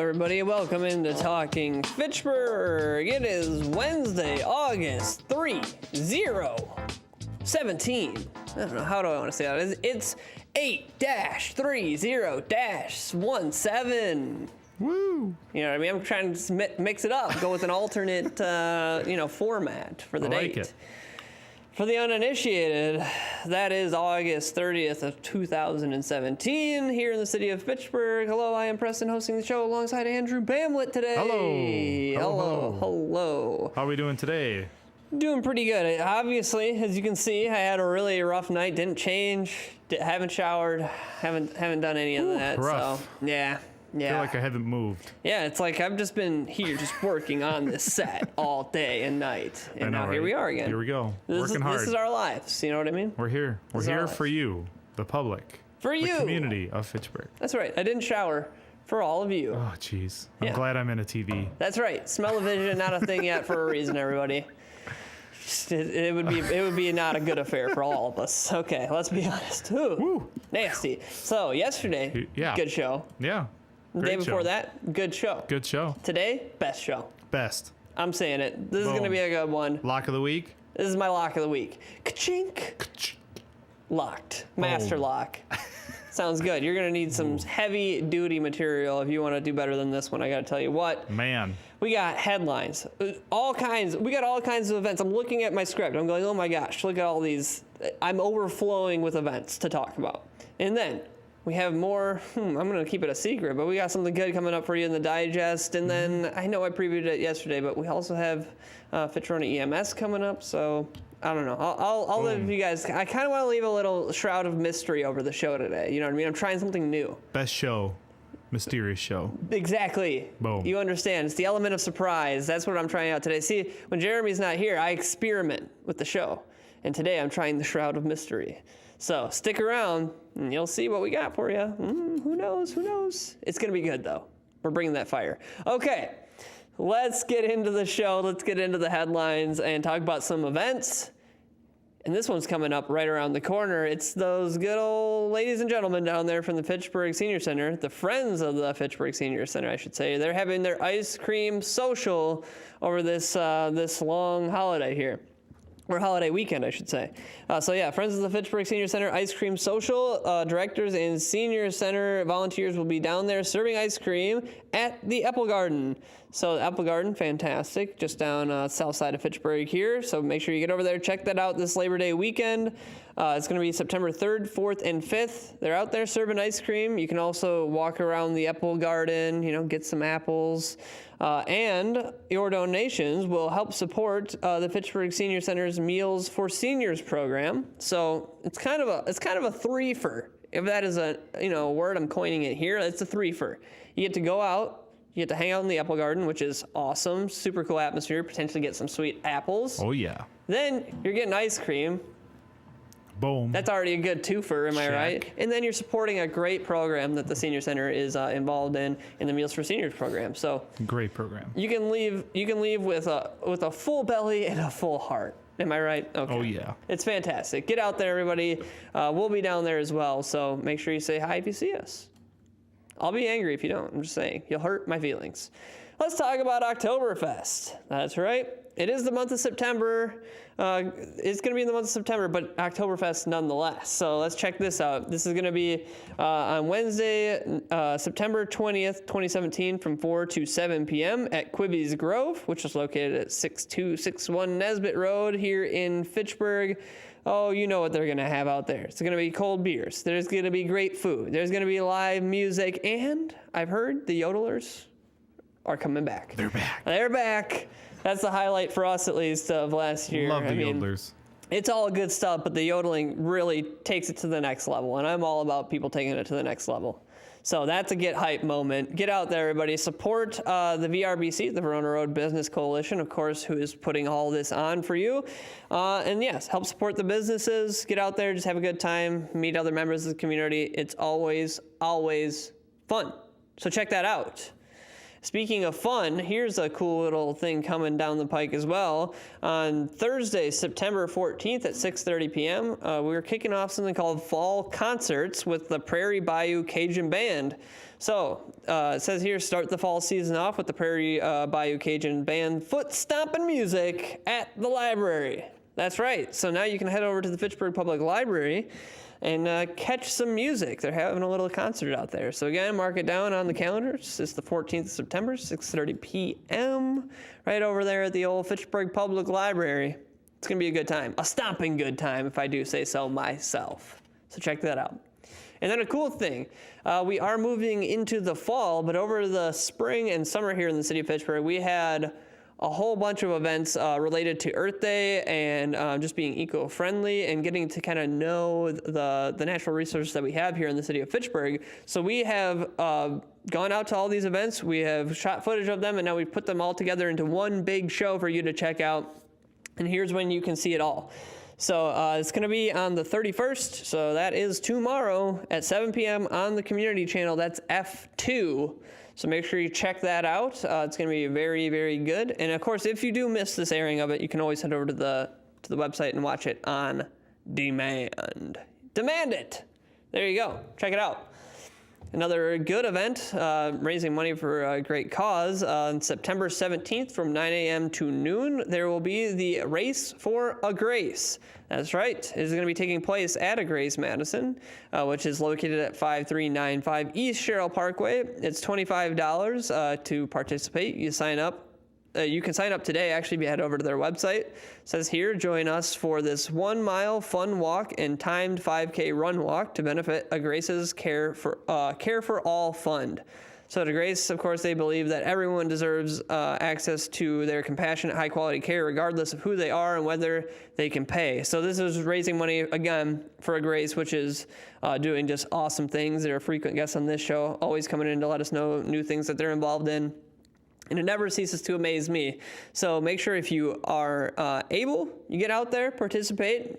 everybody. Welcome into Talking Fitchburg. It is Wednesday, August 17. I don't know, how do I want to say that? It's 8-30-17. Woo! You know what I mean? I'm trying to mix it up, go with an alternate, format for the date. Like it. For the uninitiated, that is August 30th of 2017 here in the city of Fitchburg. Hello, I am Preston hosting the show alongside Andrew Bamlett today. Hello. How are we doing today? Doing pretty good. Obviously, as you can see, I had a really rough night. Didn't change. Haven't showered. Haven't done any of that. Rough. So yeah. I feel like I haven't moved. Yeah, it's like I've just been here just working on this set all day and night. And now here we are again. Here we go. Working hard. This is our lives. You know what I mean? We're here. We're here for you, the public. For you. The community of Fitchburg. That's right. I didn't shower for all of you. Oh, jeez. I'm glad I'm in a TV. That's right. Smell-o-vision, not a thing yet for a reason, everybody. It would be not a good affair for all of us. Okay, let's be honest. Ooh, Woo. Nasty. So yesterday, good show. Yeah. The day before that, good show. Good show. Today, best show. Best. I'm saying it. This is going to be a good one. Lock of the week? This is my lock of the week. Ka-chink. Locked. Master lock. Sounds good. You're going to need some heavy duty material if you want to do better than this one. I got to tell you what. Man. We got headlines. All kinds. We got all kinds of events. I'm looking at my script. I'm going, oh my gosh, look at all these. I'm overflowing with events to talk about. And then we have more, I'm going to keep it a secret, but we got something good coming up for you in the digest. And then I know I previewed it yesterday, but we also have Fitchrona EMS coming up. So I don't know. I'll leave you guys. I kind of want to leave a little shroud of mystery over the show today. You know what I mean? I'm trying something new. Best show. Mysterious show. Exactly. Boom. You understand. It's the element of surprise. That's what I'm trying out today. See, when Jeremy's not here, I experiment with the show. And today I'm trying the shroud of mystery. So stick around and you'll see what we got for you. Who knows? It's going to be good, though. We're bringing that fire. Okay, let's get into the show. Let's get into the headlines and talk about some events. And this one's coming up right around the corner. It's those good old ladies and gentlemen down there from the Fitchburg Senior Center, the friends of the Fitchburg Senior Center, I should say. They're having their ice cream social over this long holiday here. Or holiday weekend, I should say. So yeah, Friends of the Fitchburg Senior Center Ice Cream Social. Directors and Senior Center volunteers will be down there serving ice cream at the Apple Garden. So the Apple Garden, fantastic, just down south side of Fitchburg here. So make sure you get over there, check that out this Labor Day weekend. It's going to be September 3rd, 4th, and 5th. They're out there serving ice cream. You can also walk around the Apple Garden, get some apples. And your donations will help support the Fitchburg Senior Center's Meals for Seniors program. So it's kind of a threefer. If that is a word, I'm coining it here. It's a threefer. You get to go out. You get to hang out in the Apple Garden, which is awesome. Super cool atmosphere. Potentially get some sweet apples. Oh yeah. Then you're getting ice cream. Boom. That's already a good twofer, am I right? And then you're supporting a great program that the Senior Center is involved in the Meals for Seniors program. So great program. You can leave with a full belly and a full heart. Am I right? Okay. Oh yeah. It's fantastic. Get out there, everybody. We'll be down there as well. So make sure you say hi if you see us. I'll be angry if you don't. I'm just saying. You'll hurt my feelings. Let's talk about Oktoberfest. That's right. It is the month of September. It's going to be in the month of September, but Oktoberfest nonetheless. So let's check this out. This is going to be on Wednesday, September 20th, 2017, from 4 to 7 p.m. at Quibby's Grove, which is located at 6261 Nesbitt Road here in Fitchburg. Oh, you know what they're going to have out there. It's going to be cold beers. There's going to be great food. There's going to be live music. And I've heard the yodelers are coming back. They're back. They're back. That's the highlight for us, at least, of last year. Love the yodelers. It's all good stuff, but the yodeling really takes it to the next level. And I'm all about people taking it to the next level. So that's a get hype moment. Get out there, everybody. Support the VRBC, the Verona Road Business Coalition, of course, who is putting all this on for you. And yes, help support the businesses. Get out there, just have a good time, meet other members of the community. It's always, always fun. So check that out. Speaking of fun, here's a cool little thing coming down the pike as well. On Thursday, September 14th at 6:30 p.m., we're kicking off something called Fall Concerts with the Prairie Bayou Cajun Band. So it says here, start the fall season off with the Prairie Bayou Cajun Band foot stomping music at the library. That's right. So now you can head over to the Fitchburg Public Library and catch some music. They're having a little concert out there. So again, mark it down on the calendars. It's the 14th of September, 6:30 p.m. right over there at the old Fitchburg Public Library. It's going to be a good time. A stomping good time, if I do say so myself. So check that out. And then a cool thing, we are moving into the fall, but over the spring and summer here in the city of Fitchburg, we had a whole bunch of events related to Earth Day and just being eco-friendly and getting to kind of know the natural resources that we have here in the city of Fitchburg. So we have gone out to all these events, we have shot footage of them, and now we've put them all together into one big show for you to check out. And here's when you can see it all. So it's going to be on the 31st, so that is tomorrow at 7 p.m. on the community channel. That's F2. So make sure you check that out. It's going to be very, very good. And of course, if you do miss this airing of it, you can always head over to the website and watch it on demand. Demand it. There you go. Check it out. Another good event, raising money for a great cause. On September 17th from 9 a.m. to noon, there will be the Race for a Grace. That's right. It is going to be taking place at a Grace Madison, which is located at 5395 East Sherrill Parkway. It's $25 to participate. You sign up. You can sign up today, actually, if you head over to their website. It says here, join us for this 1 mile fun walk and timed 5K run walk to benefit a Grace's Care for All Fund. So at a Grace, of course, they believe that everyone deserves access to their compassionate, high-quality care, regardless of who they are and whether they can pay. So this is raising money, again, for a Grace, which is doing just awesome things. They're a frequent guest on this show, always coming in to let us know new things that they're involved in. And it never ceases to amaze me. So make sure if you are able, you get out there, participate,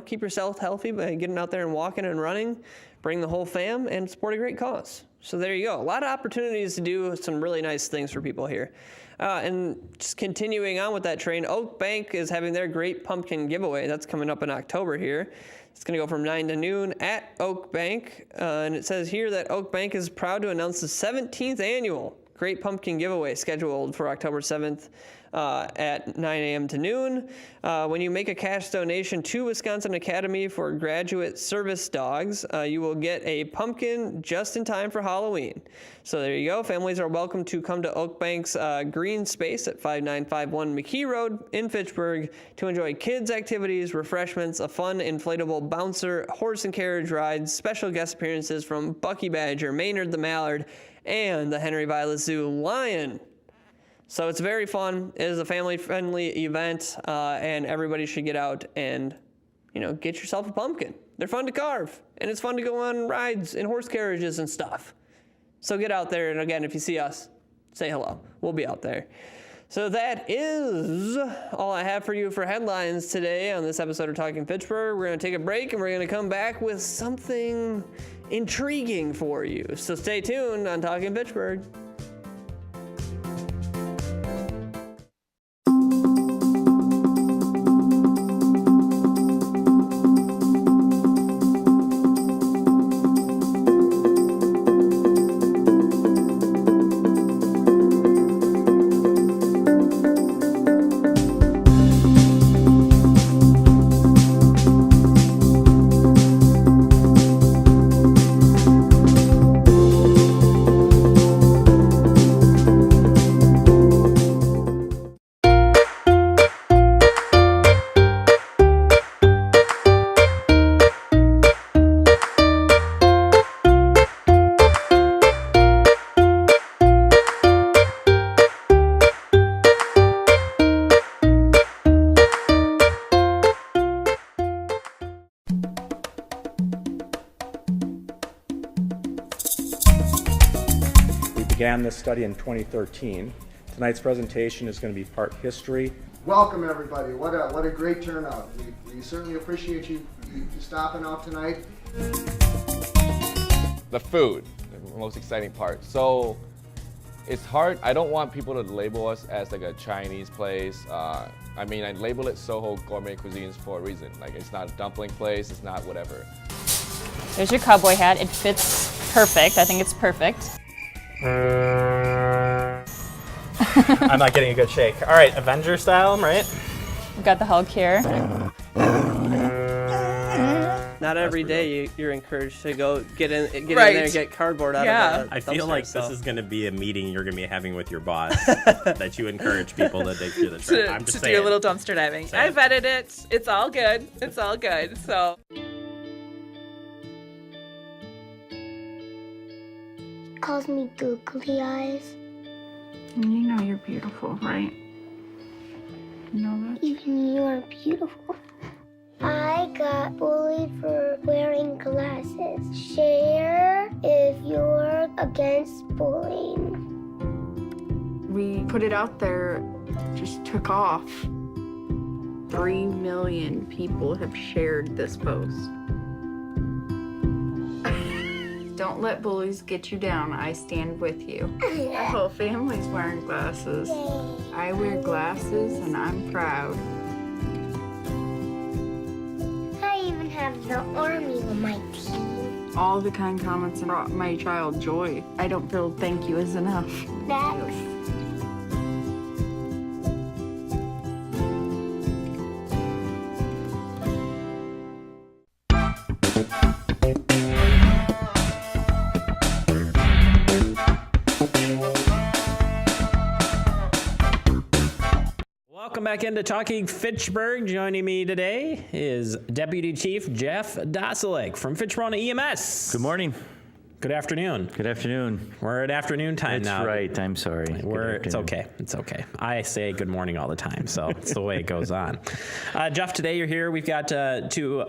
keep yourself healthy by getting out there and walking and running, bring the whole fam, and support a great cause. So there you go. A lot of opportunities to do some really nice things for people here. And just continuing on with that train, Oak Bank is having their Great Pumpkin Giveaway. That's coming up in October here. It's going to go from 9 to noon at Oak Bank. And it says here that Oak Bank is proud to announce the 17th annual Great Pumpkin Giveaway scheduled for October 7th at 9 a.m. to noon. When you make a cash donation to Wisconsin Academy for Graduate Service Dogs, you will get a pumpkin just in time for Halloween. So there you go. Families are welcome to come to Oak Bank's green space at 5951 McKee Road in Fitchburg to enjoy kids' activities, refreshments, a fun inflatable bouncer, horse and carriage rides, special guest appearances from Bucky Badger, Maynard the Mallard, and the Henry Violet Zoo Lion. So it's very fun. It is a family-friendly event, and everybody should get out and, get yourself a pumpkin. They're fun to carve, and it's fun to go on rides in horse carriages and stuff. So get out there, and again, if you see us, say hello. We'll be out there. So that is all I have for you for headlines today on this episode of Talking Fitchburg. We're going to take a break, and we're going to come back with something intriguing for you. So stay tuned on Talking Fitchburg. Began this study in 2013. Tonight's presentation is going to be part history. Welcome everybody. What a great turnout. We certainly appreciate you stopping out tonight. The food, the most exciting part. So it's hard. I don't want people to label us as like a Chinese place. I label it Soho Gourmet Cuisines for a reason. Like, it's not a dumpling place, it's not whatever. There's your cowboy hat. It fits perfect. I think it's perfect. I'm not getting a good shake. All right, Avenger style, right? We've got the Hulk here. Not every day you're encouraged to go get in there Right. and get cardboard out Yeah. of the I feel dumpster, like so. this is going to be a meeting you're going to be having with your boss that you encourage people to dig through the trash. I'm just to saying. do a little dumpster diving. I vetted it. It's all good. It's all good. So Calls me googly eyes. You know you're beautiful, right? You know that? Even you're beautiful. I got bullied for wearing glasses. Share if you're against bullying. We put it out there, just took off. 3 million people have shared this post. Don't let bullies get you down. I stand with you. Our whole family's wearing glasses. I wear glasses and I'm proud. I even have the army on my team. All the kind comments brought my child joy. I don't feel thank you is enough. That's Welcome back into Talking Fitchburg. Joining me today is Deputy Chief Jeff Dosilik from Fitchburg EMS. Good morning. Good afternoon. Good afternoon. We're at afternoon time now. That's right. I'm sorry. It's okay. It's okay. I say good morning all the time, so it's the way it goes on. Jeff, today you're here. We've got two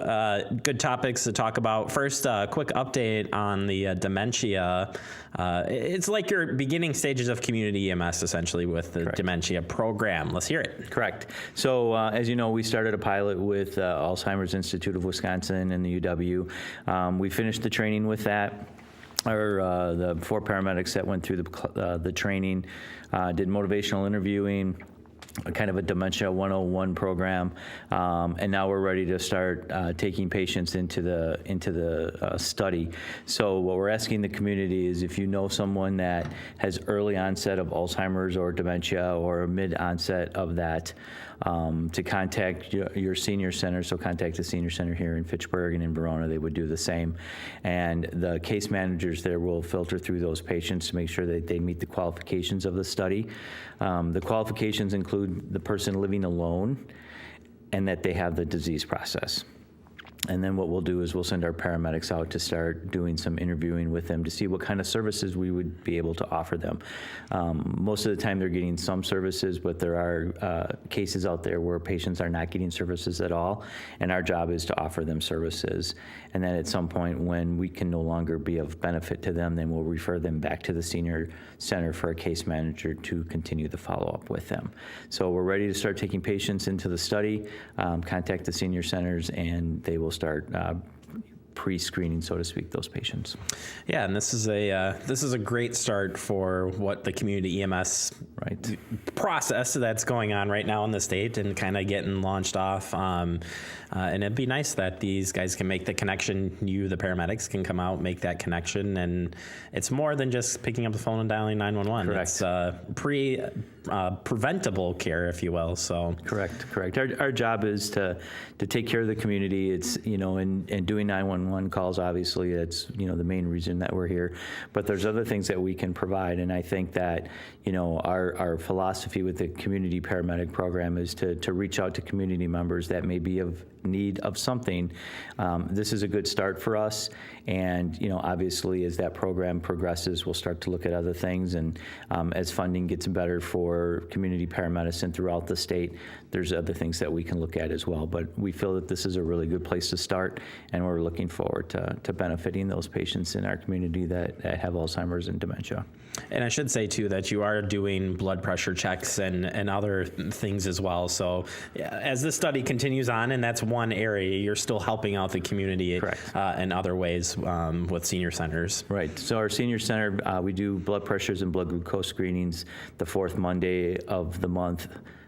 good topics to talk about. First, a quick update on the dementia. It's like your beginning stages of community EMS, essentially, with the dementia program. Let's hear it. Correct. So, as you know, we started a pilot with Alzheimer's Institute of Wisconsin and the UW. We finished the training with that. The 4 paramedics that went through the training did motivational interviewing, kind of a Dementia 101 program, and now we're ready to start taking patients into the study. So what we're asking the community is, if you know someone that has early onset of Alzheimer's or dementia or mid onset of that, to contact your senior center. So contact the senior center here in Fitchburg, and in Verona they would do the same. And the case managers there will filter through those patients to make sure that they meet the qualifications of the study. The qualifications include the person living alone and that they have the disease process. And then what we'll do is we'll send our paramedics out to start doing some interviewing with them to see what kind of services we would be able to offer them. Most of the time they're getting some services, but there are cases out there where patients are not getting services at all, and our job is to offer them services. And then at some point when we can no longer be of benefit to them, then we'll refer them back to the senior center for a case manager to continue the follow-up with them. So we're ready to start taking patients into the study. Contact the senior centers and they will start pre-screening, so to speak, those patients. Yeah, and this is a great start for what the community EMS process that's going on right now in the state and kind of getting launched off. And it'd be nice that these guys can make the connection. You, the paramedics, can come out, make that connection, and it's more than just picking up the phone and dialing 911. Correct. It's preventable care, if you will. So correct. Our job is to take care of the community. It's and doing 911 calls. Obviously, that's the main reason that we're here. But there's other things that we can provide, and I think that our philosophy with the community paramedic program is to reach out to community members that may be of need of something. This is a good start for us, and obviously as that program progresses, we'll start to look at other things, and as funding gets better for community paramedicine throughout the state, there's other things that we can look at as well. But we feel that this is a really good place to start, and we're looking forward to benefiting those patients in our community that have Alzheimer's and dementia. And I should say, too, that you are doing blood pressure checks and other things as well. So as this study continues on, and that's one area, you're still helping out the community in other ways with senior centers. Right. So our senior center, we do blood pressures and blood glucose screenings the fourth Monday Monday of the month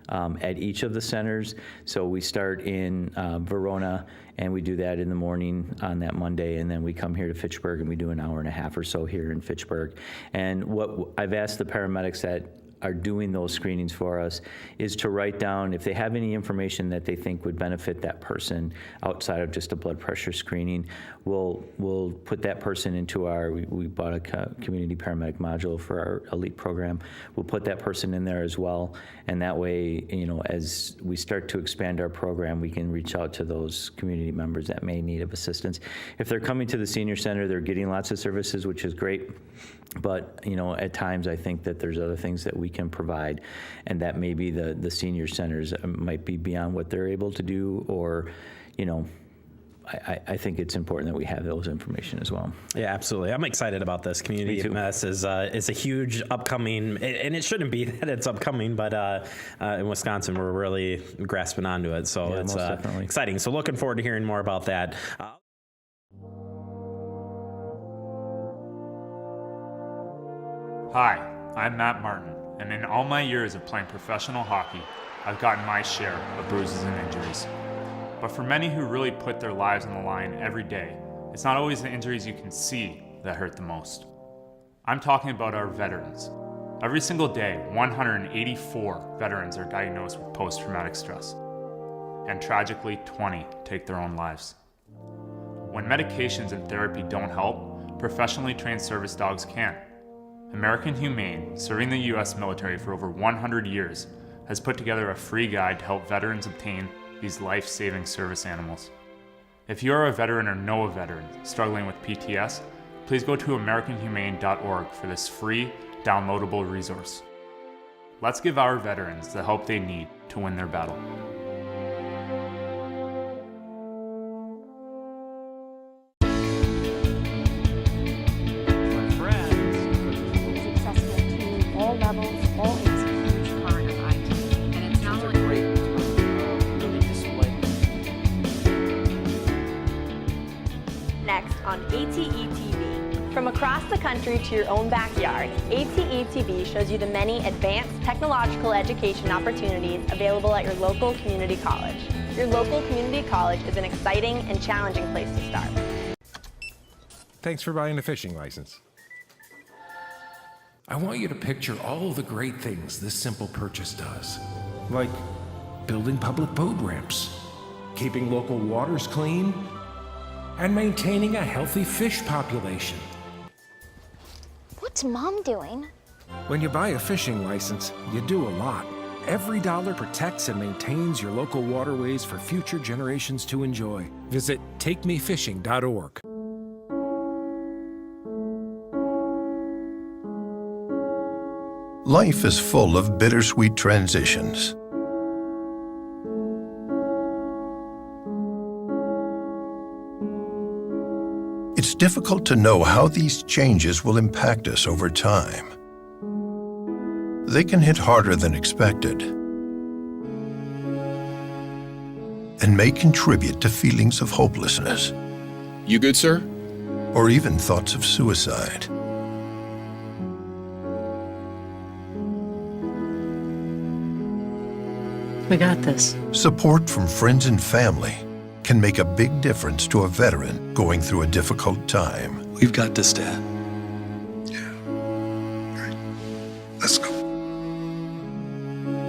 at each of the centers. So we start in Verona, and we do that in the morning on that Monday, and then we come here to Fitchburg and we do an hour and a half or so here in Fitchburg. And what I've asked the paramedics that are doing those screenings for us is to write down if they have any information that they think would benefit that person outside of just a blood pressure screening. We'll put that person into we bought a community paramedic module for our elite program. We'll put that person in there as well, and that way, as we start to expand our program, we can reach out to those community members that may need of assistance. If they're coming to the senior center, they're getting lots of services, which is great. But, at times I think that there's other things that we can provide, and that maybe the senior centers might be beyond what they're able to do, or, I think it's important that we have those information as well. Yeah, absolutely. I'm excited about this. Community EMS is a huge upcoming, and it shouldn't be that it's upcoming, but in Wisconsin, we're really grasping onto it. So Yeah, it's most definitely. exciting. So looking forward to hearing more about that. Hi, I'm Matt Martin, and in all my years of playing professional hockey, I've gotten my share of bruises and injuries. But for many who really put their lives on the line every day, it's not always the injuries you can see that hurt the most. I'm talking about our veterans. Every single day, 184 veterans are diagnosed with post-traumatic stress, and tragically, 20 take their own lives. When medications and therapy don't help, professionally trained service dogs can. American Humane, serving the U.S. military for over 100 years, has put together a free guide to help veterans obtain these life-saving service animals. If you are a veteran or know a veteran struggling with PTS, please go to AmericanHumane.org for this free, downloadable resource. Let's give our veterans the help they need to win their battle. All levels, all ages. Part of IT, and it's not only great Next on ATE TV. From across the country to your own backyard, ATE TV shows you the many advanced technological education opportunities available at your local community college. Your local community college is an exciting and challenging place to start. Thanks for buying a fishing license. I want you to picture all the great things this simple purchase does. Like Building public boat ramps, keeping local waters clean, and maintaining a healthy fish population. What's Mom doing? when you buy a fishing license, you do a lot. Every dollar protects and maintains your local waterways for future generations to enjoy. Visit takemefishing.org. Life is full of bittersweet transitions. It's difficult to know how these changes will impact us over time. They can hit harder than expected and may contribute to feelings of hopelessness. You good, sir? Or even thoughts of suicide. We got this. Support from friends and family can make a big difference to a veteran going through a difficult time. We've got this, Dad. Yeah. All right. Let's go.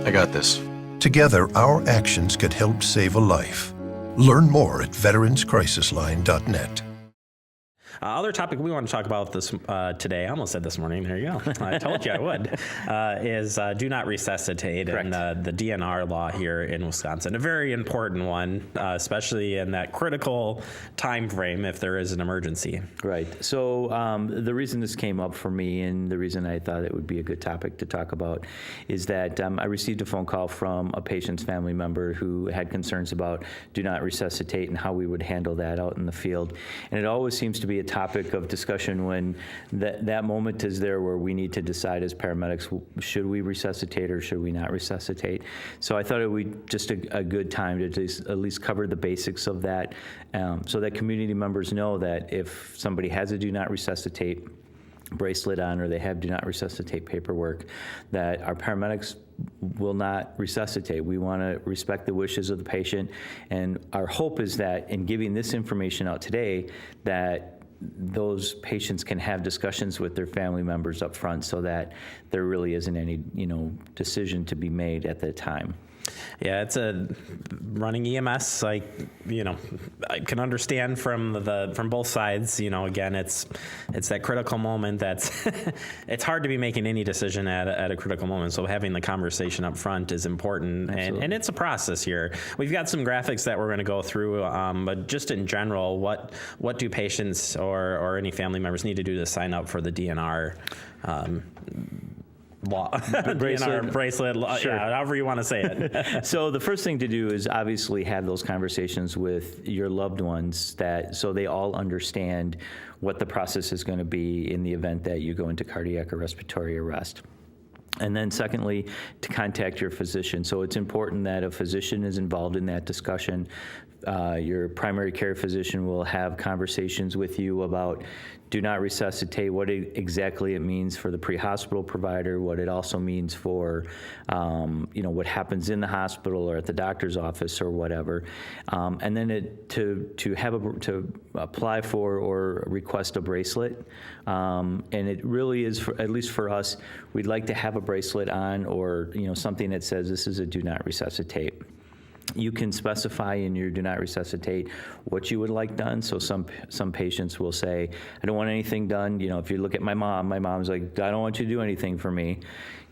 I got this. Together, our actions could help save a life. Learn more at veteranscrisisline.net. Other topic we want to talk about this today, I almost said this morning, there you go, I told you I would, is do not resuscitate. Correct. And the DNR law here in Wisconsin. A very important one, especially in that critical time frame if there is an emergency. Right. So the reason this came up for me and the reason I thought it would be a good topic to talk about is that I received a phone call from a patient's family member who had concerns about do not resuscitate and how we would handle that out in the field. And it always seems to be a topic of discussion when that moment is there where we need to decide as paramedics, should we resuscitate or should we not resuscitate? So I thought it would be just a good time to at least cover the basics of that so that community members know that if somebody has a do not resuscitate, bracelet on or they have do not resuscitate paperwork, that our paramedics will not resuscitate. We want to respect the wishes of the patient, and our hope is that in giving this information out today, that those patients can have discussions with their family members up front so that there really isn't any, decision to be made at the time. Yeah, it's running EMS. I can understand from both sides. Again, it's that critical moment that's it's hard to be making any decision at a critical moment. So having the conversation up front is important, and it's a process here. We've got some graphics that we're going to go through, but just in general, what do patients or any family members need to do to sign up for the DNR? Law. bracelet, sure. Yeah, however you want to say it. So the first thing to do is obviously have those conversations with your loved ones so they all understand what the process is going to be in the event that you go into cardiac or respiratory arrest. And then secondly, to contact your physician. So it's important that a physician is involved in that discussion. Your primary care physician will have conversations with you about do not resuscitate, what exactly it means for the pre-hospital provider, what it also means for, what happens in the hospital or at the doctor's office or whatever. And then to apply for or request a bracelet. And it really is, at least for us, we'd like to have a bracelet on or, something that says this is a do not resuscitate. You can specify in your do not resuscitate what you would like done. So some patients will say, I don't want anything done. If you look at my mom's like, I don't want you to do anything for me.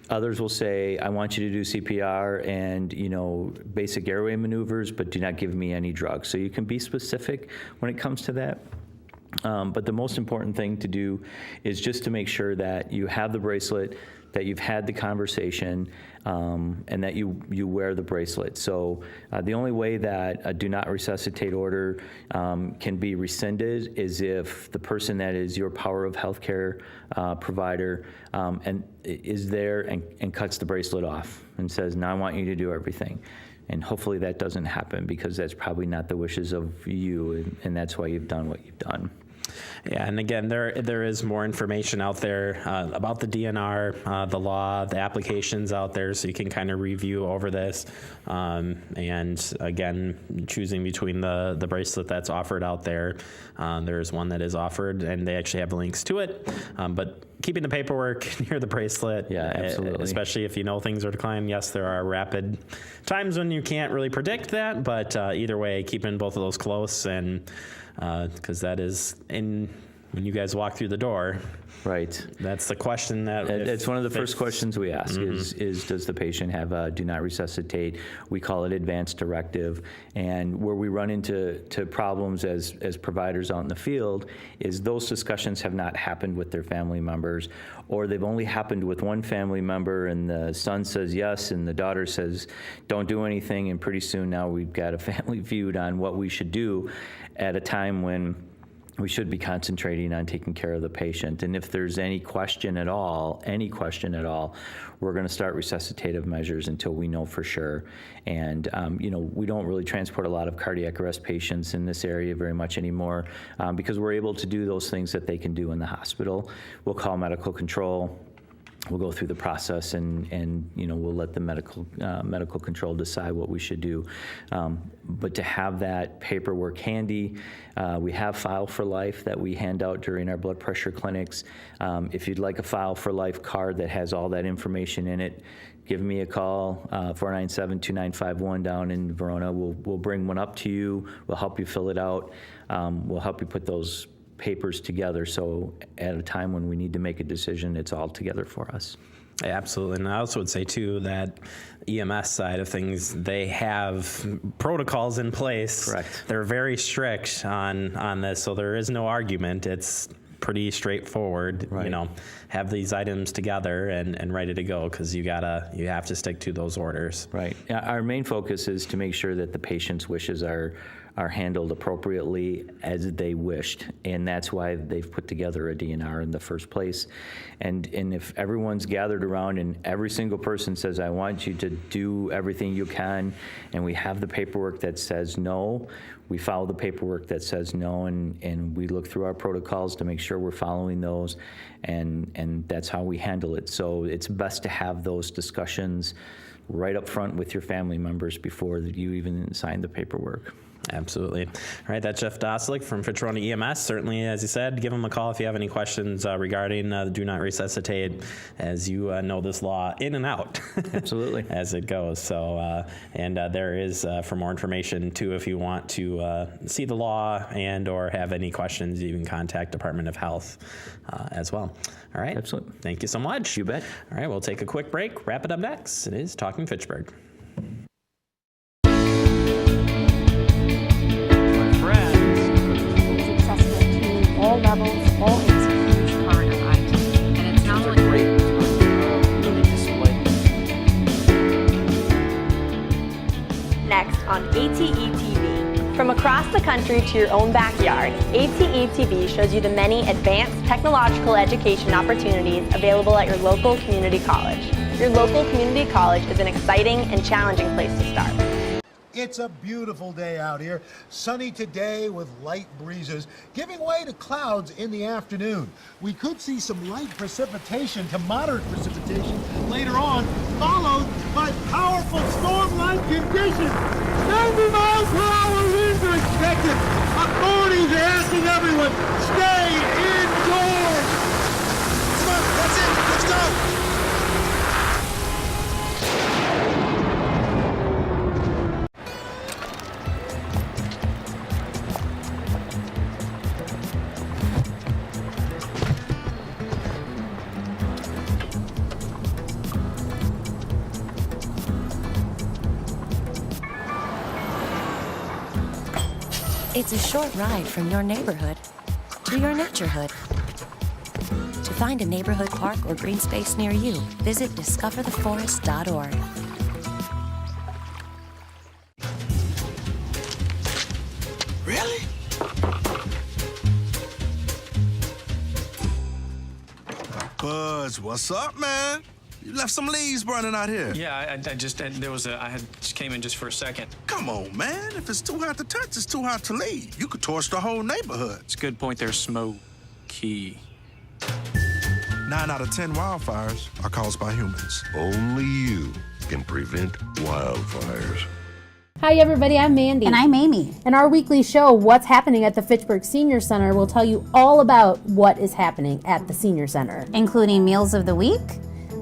Others will say, I want you to do CPR and, basic airway maneuvers, but do not give me any drugs. So you can be specific when it comes to that. But the most important thing to do is just to make sure that you have the bracelet, that you've had the conversation, and that you wear the bracelet. So the only way that a do not resuscitate order can be rescinded is if the person that is your power of healthcare provider and is there and cuts the bracelet off and says, now I want you to do everything. And hopefully that doesn't happen because that's probably not the wishes of you, and that's why you've done what you've done. Yeah, and again, there is more information out there about the DNR, the law, the applications out there, so you can kind of review over this. And again, choosing between the bracelet that's offered out there, there's one that is offered, and they actually have links to it. But keeping the paperwork near the bracelet, yeah, absolutely. Especially if you know things are declining. Yes, there are rapid times when you can't really predict that, but either way, keeping both of those close, and because that is when you guys walk through the door. Right. That's the question that... It's one of the first questions we ask is does the patient have a do not resuscitate? We call it advanced directive. And where we run into problems as providers out in the field is those discussions have not happened with their family members, or they've only happened with one family member and the son says yes and the daughter says don't do anything, and pretty soon now we've got a family feud on what we should do at a time when we should be concentrating on taking care of the patient. And if there's any question at all, we're going to start resuscitative measures until we know for sure. And, we don't really transport a lot of cardiac arrest patients in this area very much anymore because we're able to do those things that they can do in the hospital. We'll call medical control. We'll go through the process and we'll let the medical control decide what we should do. But to have that paperwork handy, we have File for Life that we hand out during our blood pressure clinics. If you'd like a File for Life card that has all that information in it, give me a call, 497-2951 down in Verona. We'll bring one up to you. We'll help you fill it out. We'll help you put those papers together, so at a time when we need to make a decision, it's all together for us. Yeah, absolutely. And I also would say too that EMS side of things, they have protocols in place. Correct. They're very strict on this, so there is no argument. It's pretty straightforward. Right. Have these items together and ready to go, because you have to stick to those orders. Right. Our main focus is to make sure that the patient's wishes are are handled appropriately as they wished. And that's why they've put together a DNR in the first place. And if everyone's gathered around and every single person says, I want you to do everything you can, and we have the paperwork that says no, we follow the paperwork that says no, and we look through our protocols to make sure we're following those, and that's how we handle it. So it's best to have those discussions right up front with your family members before you even sign the paperwork. Absolutely. All right, that's Jeff Doslick from Fitchburg EMS. Certainly, as you said, give him a call if you have any questions regarding the Do Not Resuscitate, as you know this law in and out. Absolutely. As it goes. So, and there is, for more information, too, if you want to see the law and or have any questions, you can contact Department of Health as well. All right. Absolutely. Thank you so much. You bet. All right, we'll take a quick break. Wrap it up next. It is Talking Fitchburg. All levels, all ages, huge part of IT. And it's not only great, really display. Next on ATE TV. From across the country to your own backyard, ATE TV shows you the many advanced technological education opportunities available at your local community college. Your local community college is an exciting and challenging place to start. It's a beautiful day out here, sunny today with light breezes, giving way to clouds in the afternoon. We could see some light precipitation to moderate precipitation later on, followed by powerful storm-like conditions. 90 miles per hour winds are expected. Authorities are asking everyone, stay indoors. Come on, that's it, let's go. It's a short ride from your neighborhood to your naturehood. To find a neighborhood park or green space near you, visit discovertheforest.org. Really? Buzz, what's up, man? You left some leaves burning out here. Yeah, I just came in just for a second. Come on, man. If it's too hot to touch, it's too hot to leave. You could torch the whole neighborhood. It's a good point there, Smokey. 9 out of 10 wildfires are caused by humans. Only you can prevent wildfires. Hi everybody, I'm Mandy. And I'm Amy. And our weekly show, What's Happening at the Fitchburg Senior Center, will tell you all about what is happening at the Senior Center. Including meals of the week,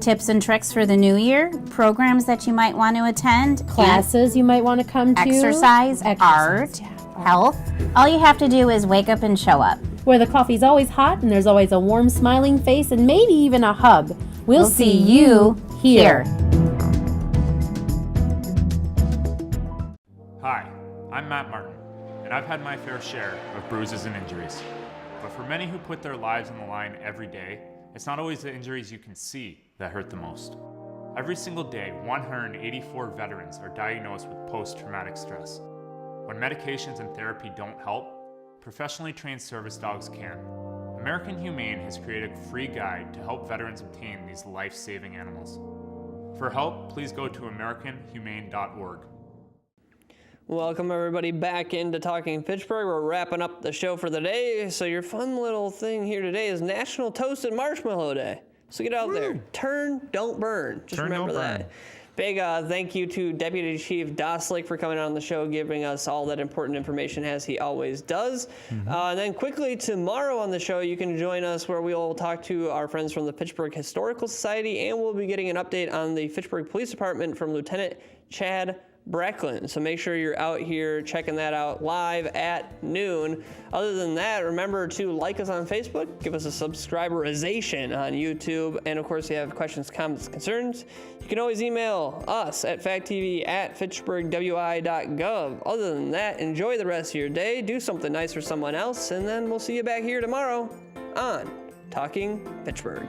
tips and tricks for the new year, programs that you might want to attend, classes you might want to come to, exercise, art, health. All you have to do is wake up and show up. Where the coffee's always hot and there's always a warm smiling face and maybe even a hug. We'll see you here. Hi, I'm Matt Martin, and I've had my fair share of bruises and injuries. But for many who put their lives on the line every day, it's not always the injuries you can see that hurt the most. Every single day, 184 veterans are diagnosed with post-traumatic stress. When medications and therapy don't help, professionally trained service dogs can. American Humane has created a free guide to help veterans obtain these life-saving animals. For help, please go to AmericanHumane.org. Welcome everybody back into Talking Fitchburg. We're wrapping up the show for the day. So your fun little thing here today is National Toasted Marshmallow Day. So get out there. Turn, don't burn. Just remember that. Big thank you to Deputy Chief Doslick for coming on the show, giving us all that important information as he always does. And then quickly, tomorrow on the show, you can join us where we'll talk to our friends from the Fitchburg Historical Society, and we'll be getting an update on the Fitchburg Police Department from Lieutenant Chad Bracklin. So make sure you're out here checking that out live at noon. Other than that, remember to like us on Facebook, give us a subscriberization on YouTube, and of course, if you have questions, comments, concerns, you can always email us at factv@fitchburgwi.gov. Other than that, enjoy the rest of your day, do something nice for someone else, and then we'll see you back here tomorrow on Talking Fitchburg.